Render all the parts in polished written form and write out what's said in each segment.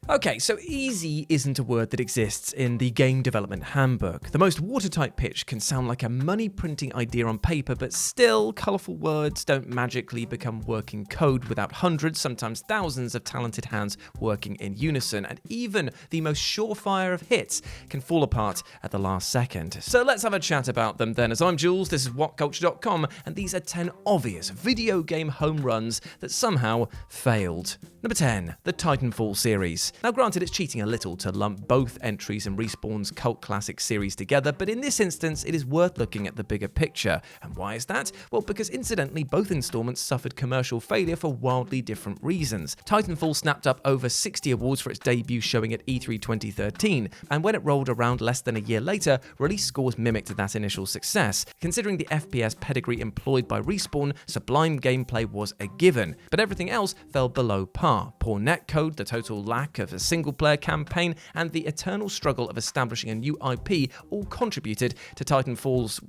Okay, so easy isn't a word that exists in the game development handbook. The most watertight pitch can sound like a money-printing idea on paper, but still, colourful words don't magically become working code without hundreds, sometimes thousands of talented hands working in unison, and even the most surefire of hits can fall apart at the last second. So let's have a chat about them then. As I'm Jules, this is WhatCulture.com, and these are 10 obvious video game home runs that somehow failed. Number 10, the Titanfall series. Now granted, it's cheating a little to lump both entries in Respawn's cult classic series together, but in this instance, it is worth looking at the bigger picture. And why is that? Well, because incidentally, both installments suffered commercial failure for wildly different reasons. Titanfall snapped up over 60 awards for its debut showing at E3 2013, and when it rolled around less than a year later, release scores mimicked that initial success. Considering the FPS pedigree employed by Respawn, sublime gameplay was a given, but everything else fell below par. Poor netcode, the total lack of a single-player campaign, and the eternal struggle of establishing a new IP all contributed to Titanfall's,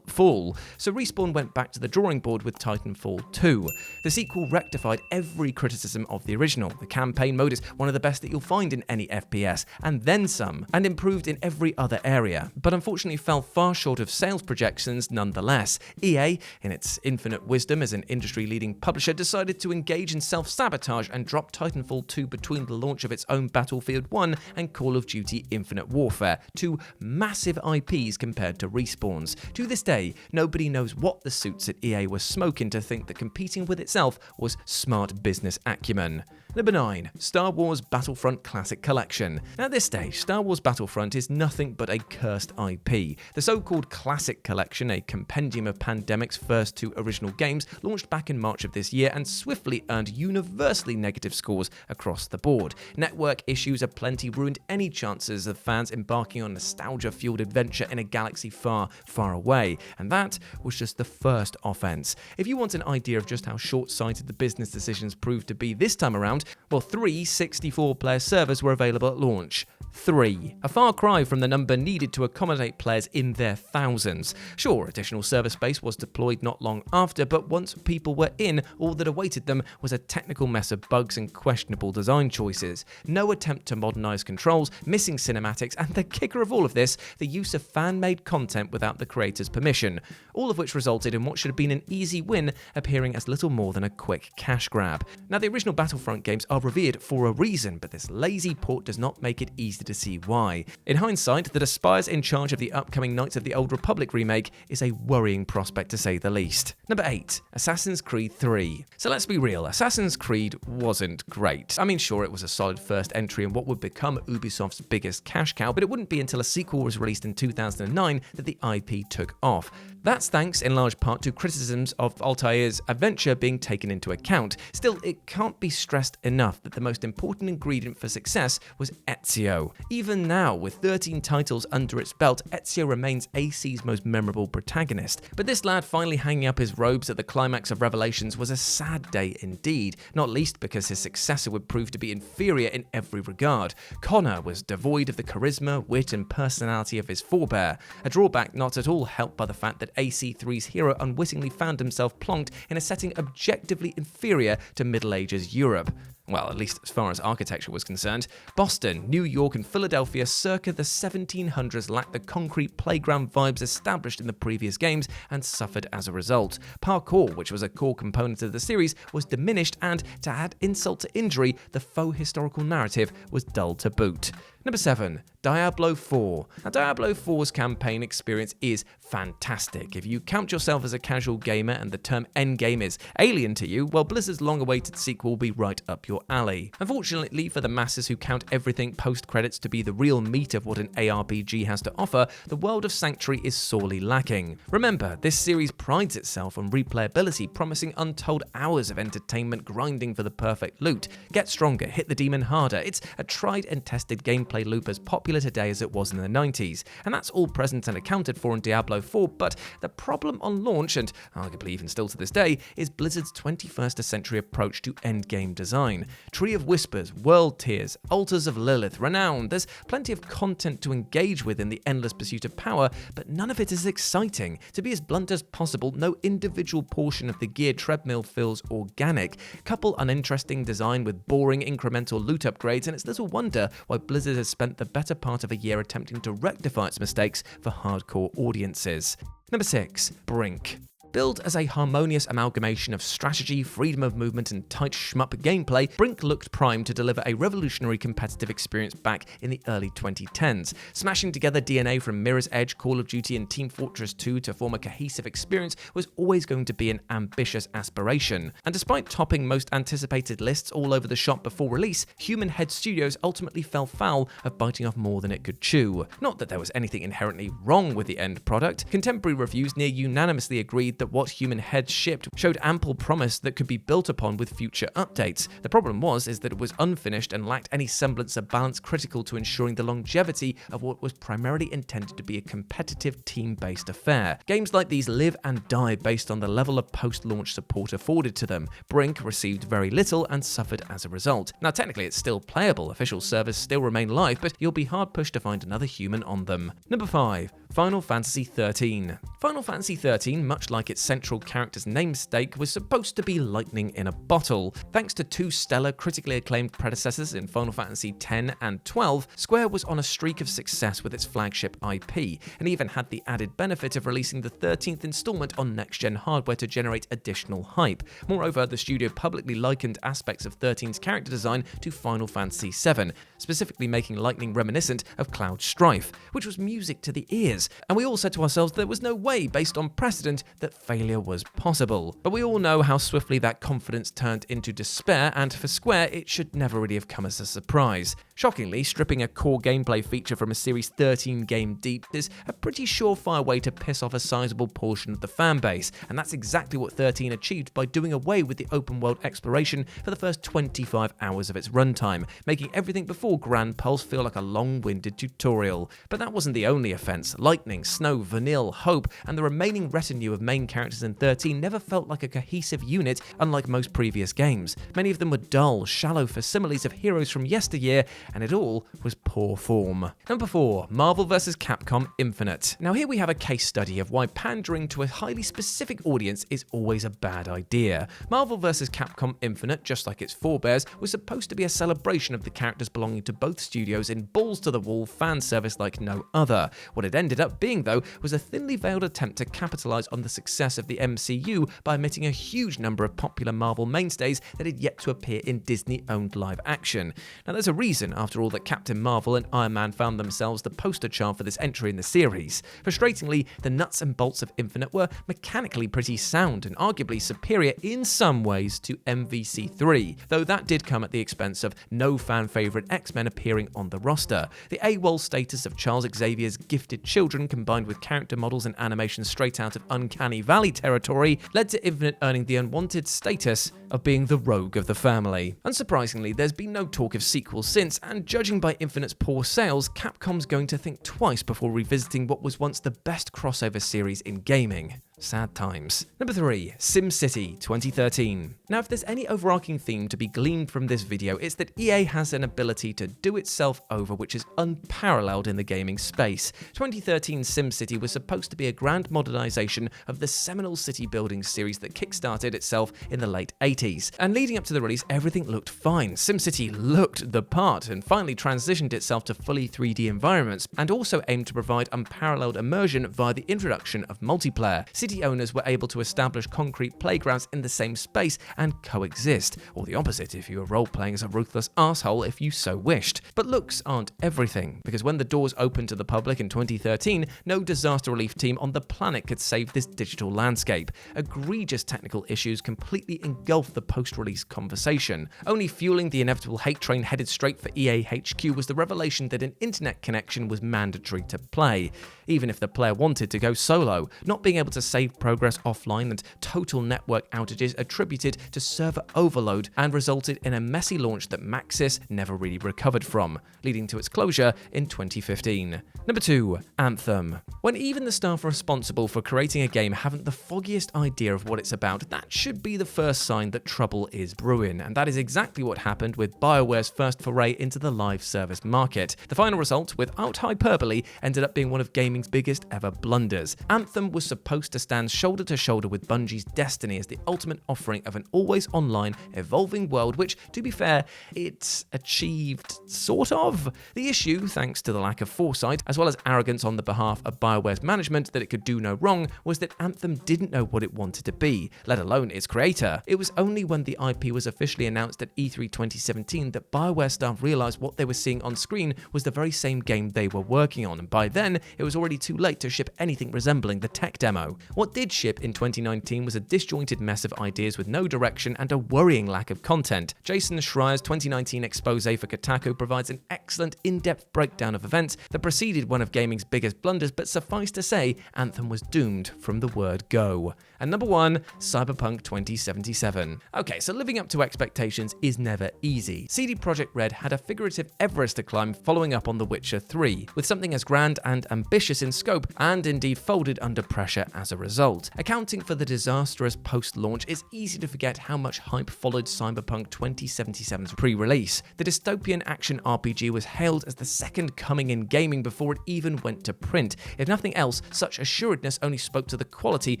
fall. So Respawn went back to the drawing board with Titanfall 2. The sequel rectified every criticism of the original. The campaign mode is one of the best that you'll find in any FPS, and then some, and improved in every other area, but unfortunately fell far short of sales projections nonetheless. EA, in its infinite wisdom as an industry-leading publisher, decided to engage in self-sabotage and drop Titanfall 2 between the launch of its own Battlefield 1 and Call of Duty Infinite Warfare, two massive IPs compared to Respawn's. To this day, nobody knows what the suits at EA were smoking to think that competing with itself was smart business acumen. Number 9, Star Wars Battlefront Classic Collection. At this stage, Star Wars Battlefront is nothing but a cursed IP. The so-called Classic Collection, a compendium of Pandemic's first two original games, launched back in March of this year and swiftly earned universally negative scores across the board. Network issues aplenty ruined any chances of fans embarking on nostalgia-fueled adventure in a galaxy far, far away, and that was just the first offense. If you want an idea of just how short-sighted the business decisions proved to be this time around, well, 3 64-player servers were available at launch. 3. A far cry from the number needed to accommodate players in their thousands. Sure, additional server space was deployed not long after, but once people were in, all that awaited them was a technical mess of bugs and questionable design choices. No attempt to modernize controls, missing cinematics, and the kicker of all of this, the use of fan-made content without the creator's permission. All of which resulted in what should have been an easy win appearing as little more than a quick cash grab. Now, the original Battlefront games are revered for a reason, but this lazy port does not make it easy to see why. In hindsight, the Aspires in charge of the upcoming Knights of the Old Republic remake is a worrying prospect to say the least. Number 8, Assassin's Creed 3. So let's be real, Assassin's Creed wasn't great. I mean, sure, it was a solid first entry in what would become Ubisoft's biggest cash cow, but it wouldn't be until a sequel was released in 2009 that the IP took off. That's thanks in large part to criticisms of Altair's adventure being taken into account. Still, it can't be stressed enough that the most important ingredient for success was Ezio. Even now, with 13 titles under its belt, Ezio remains AC's most memorable protagonist. But this lad finally hanging up his robes at the climax of Revelations was a sad day indeed, not least because his successor would prove to be inferior in every regard. Connor was devoid of the charisma, wit, and personality of his forebear, a drawback not at all helped by the fact that AC3's hero unwittingly found himself plonked in a setting objectively inferior to Middle Ages Europe. Well, at least as far as architecture was concerned. Boston, New York, and Philadelphia circa the 1700s lacked the concrete playground vibes established in the previous games and suffered as a result. Parkour, which was a core component of the series, was diminished and, to add insult to injury, the faux historical narrative was dull to boot. Number 7, Diablo IV. Now, Diablo 4's campaign experience is fantastic. If you count yourself as a casual gamer and the term endgame is alien to you, well, Blizzard's long-awaited sequel will be right up your alley. Unfortunately for the masses who count everything post-credits to be the real meat of what an ARPG has to offer, the world of Sanctuary is sorely lacking. Remember, this series prides itself on replayability, promising untold hours of entertainment grinding for the perfect loot. Get stronger, hit the demon harder. It's a tried and tested gameplay loop as popular today as it was in the 90s, and that's all present and accounted for in Diablo 4, but the problem on launch, and arguably even still to this day, is Blizzard's 21st century approach to endgame design. design. Tree of Whispers, World Tears, Altars of Lilith, Renown. There's plenty of content to engage with in the endless pursuit of power, but none of it is exciting. To be as blunt as possible, no individual portion of the gear treadmill feels organic. Couple uninteresting design with boring incremental loot upgrades, and it's little wonder why Blizzard has spent the better part of a year attempting to rectify its mistakes for hardcore audiences. Number 6. Brink. Billed as a harmonious amalgamation of strategy, freedom of movement, and tight shmup gameplay, Brink looked primed to deliver a revolutionary competitive experience back in the early 2010s. Smashing together DNA from Mirror's Edge, Call of Duty, and Team Fortress 2 to form a cohesive experience was always going to be an ambitious aspiration. And despite topping most anticipated lists all over the shop before release, Human Head Studios ultimately fell foul of biting off more than it could chew. Not that there was anything inherently wrong with the end product. Contemporary reviews near unanimously agreed that what Human Head shipped showed ample promise that could be built upon with future updates. The problem was that it was unfinished and lacked any semblance of balance critical to ensuring the longevity of what was primarily intended to be a competitive team-based affair. Games like these live and die based on the level of post-launch support afforded to them. Brink received very little and suffered as a result. Now technically it's still playable, official servers still remain live, but you'll be hard-pushed to find another human on them. Number 5. Final Fantasy XIII. Final Fantasy XIII, much like its central character's namesake, was supposed to be lightning in a bottle. Thanks to two stellar, critically acclaimed predecessors in Final Fantasy X and XII, Square was on a streak of success with its flagship IP, and even had the added benefit of releasing the 13th installment on next-gen hardware to generate additional hype. Moreover, the studio publicly likened aspects of XIII's character design to Final Fantasy VII, specifically making lightning reminiscent of Cloud Strife, which was music to the ears. And we all said to ourselves there was no way, based on precedent, that failure was possible. But we all know how swiftly that confidence turned into despair, and for Square, it should never really have come as a surprise. Shockingly, stripping a core gameplay feature from a Series 13 game deep is a pretty surefire way to piss off a sizable portion of the fanbase, and that's exactly what 13 achieved by doing away with the open world exploration for the first 25 hours of its runtime, making everything before Grand Pulse feel like a long-winded tutorial. But that wasn't the only offense. Lightning, Snow, Vanille, Hope, and the remaining retinue of main characters in 13 never felt like a cohesive unit, unlike most previous games. Many of them were dull, shallow facsimiles of heroes from yesteryear, and it all was poor form. Number 4. Marvel vs. Capcom Infinite. Now here we have a case study of why pandering to a highly specific audience is always a bad idea. Marvel vs. Capcom Infinite, just like its forebears, was supposed to be a celebration of the characters belonging to both studios in balls-to-the-wall fan service like no other. What it ended up being, though, was a thinly veiled attempt to capitalize on the success of the MCU by omitting a huge number of popular Marvel mainstays that had yet to appear in Disney-owned live action. Now there's a reason, after all, that Captain Marvel and Iron Man found themselves the poster child for this entry in the series. Frustratingly, the nuts and bolts of Infinite were mechanically pretty sound and arguably superior in some ways to MVC3, though that did come at the expense of no fan-favourite X-Men appearing on the roster. The AWOL status of Charles Xavier's gifted children, combined with character models and animations straight out of Uncanny Valley territory, led to Infinite earning the unwanted status of being the rogue of the family. Unsurprisingly, there's been no talk of sequels since, and judging by Infinite's poor sales, Capcom's going to think twice before revisiting what was once the best crossover series in gaming. Sad times. Number 3. SimCity 2013. Now, if there's any overarching theme to be gleaned from this video, it's that EA has an ability to do itself over which is unparalleled in the gaming space. 2013 SimCity was supposed to be a grand modernization of the seminal city building series that kickstarted itself in the late 80s. And leading up to the release, everything looked fine. SimCity looked the part and finally transitioned itself to fully 3D environments, and also aimed to provide unparalleled immersion via the introduction of multiplayer. City owners were able to establish concrete playgrounds in the same space and coexist, or the opposite if you were role-playing as a ruthless asshole if you so wished. But looks aren't everything, because when the doors opened to the public in 2013, no disaster relief team on the planet could save this digital landscape. Egregious technical issues completely engulfed the post-release conversation. Only fueling the inevitable hate train headed straight for EA HQ was the revelation that an internet connection was mandatory to play, even if the player wanted to go solo. Not being able to save progress offline and total network outages attributed to server overload and resulted in a messy launch that Maxis never really recovered from, leading to its closure in 2015. Number 2. Anthem. When even the staff responsible for creating a game haven't the foggiest idea of what it's about, that should be the first sign that trouble is brewing, and that is exactly what happened with BioWare's first foray into the live service market. The final result, without hyperbole, ended up being one of gaming's biggest ever blunders. Anthem was supposed to stand shoulder to shoulder with Bungie's Destiny as the ultimate offering of an always online, evolving world, which, to be fair, it's achieved, sort of. The issue, thanks to the lack of foresight, as well as arrogance on the behalf of BioWare's management that it could do no wrong, was that Anthem didn't know what it wanted to be, let alone its creator. It was only when the IP was officially announced at E3 2017 that BioWare staff realized what they were seeing on screen was the very same game they were working on, and by then, it was already too late to ship anything resembling the tech demo. What did ship in 2019 was a disjointed mess of ideas with no direction and a worrying lack of content. Jason Schreier's 2019 expose for Kotaku provides an excellent in-depth breakdown of events that preceded one of gaming's biggest blunders, but suffice to say, Anthem was doomed from the word go. And number 1, Cyberpunk 2077. Okay, so living up to expectations is never easy. CD Projekt Red had a figurative Everest to climb following up on The Witcher 3, with something as grand and ambitious in scope, and indeed folded under pressure as a result. Accounting for the disastrous post-launch, it's easy to forget how much hype followed Cyberpunk 2077's pre-release. The dystopian action RPG was hailed as the second coming in gaming before it even went to print. If nothing else, such assuredness only spoke to the quality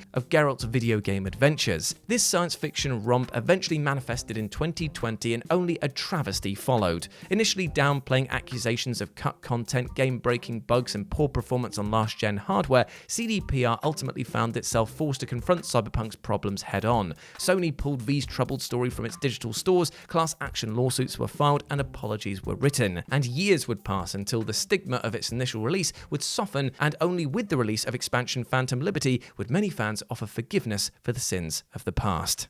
of Geralt's video game adventures. This science fiction romp eventually manifested in 2020 and only a travesty followed. Initially downplaying accusations of cut content, game-breaking bugs and poor performance on last-gen hardware, CDPR ultimately found itself forced to confront Cyberpunk's problems head-on. Sony pulled V's troubled story from its digital stores, class action lawsuits were filed and apologies were written, and years would pass until the stigma of its initial release would soften, and only with the release of expansion Phantom Liberty would many fans offer forgiveness for the sins of the past.